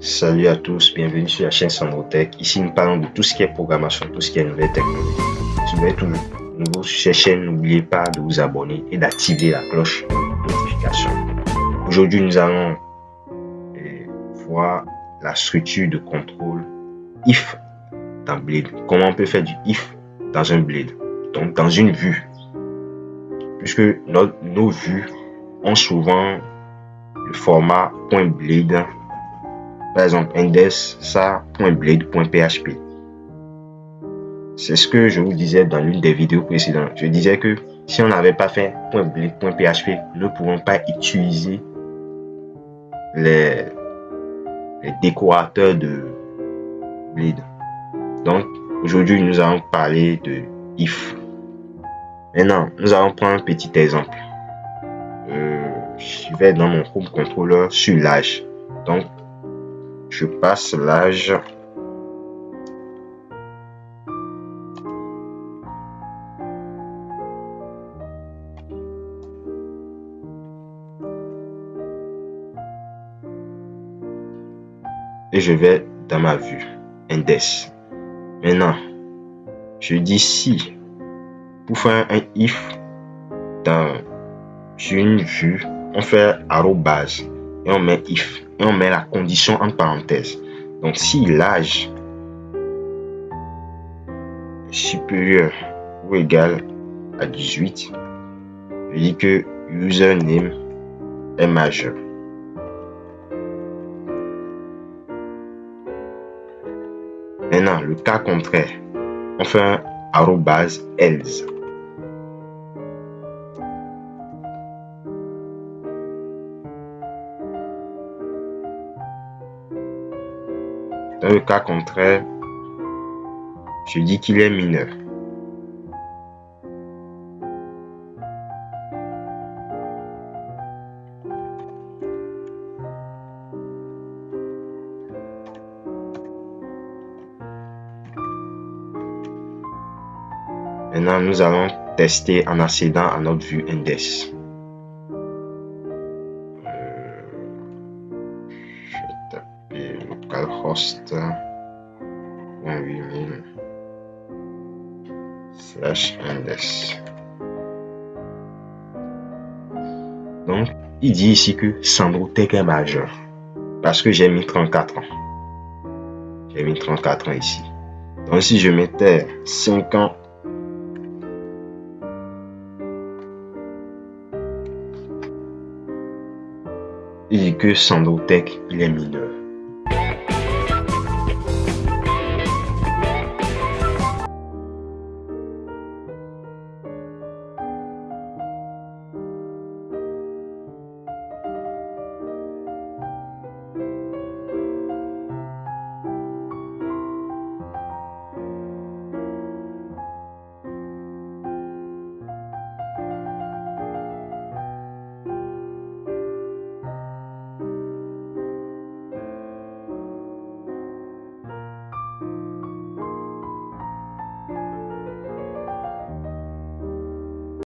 Salut à tous, bienvenue sur la chaîne Sandrotech. Ici, nous parlons de tout ce qui est programmation, tout ce qui est nouvelle technologie. Si vous êtes tout nouveau sur cette chaîne, n'oubliez pas de vous abonner et d'activer la cloche de notification. Aujourd'hui, nous allons voir la structure de contrôle if dans Blade. Comment on peut faire du if dans un Blade, donc dans une vue. Puisque nos vues ont souvent le format .blade. Par exemple, index, ça, .blade.php. C'est ce que je vous disais dans l'une des vidéos précédentes. Je disais que si on n'avait pas fait .blade.php, nous ne pourrons pas utiliser les décorateurs de Blade. Donc, aujourd'hui, nous allons parler de if. Maintenant, nous allons prendre un petit exemple. Je vais dans mon home controller sur l'âge. Donc, je passe l'âge et je vais dans ma vue index. Maintenant, je dis si. Pour faire un if dans une vue, on fait arrobase et on met if et on met la condition en parenthèse. Donc si l'âge est supérieur ou égal à 18, je dis que username est majeur. Maintenant, le cas contraire, on fait un arrobase else. Dans le cas contraire, je dis qu'il est mineur. Maintenant, nous allons tester en accédant à notre vue index. Je vais taper localhost 8000/index. Donc, il dit ici que Sandrotech est majeur parce que j'ai mis 34 ans. J'ai mis 34 ans ici. Donc, si je mettais 5 ans, il dit que Sandrotech il est mineur.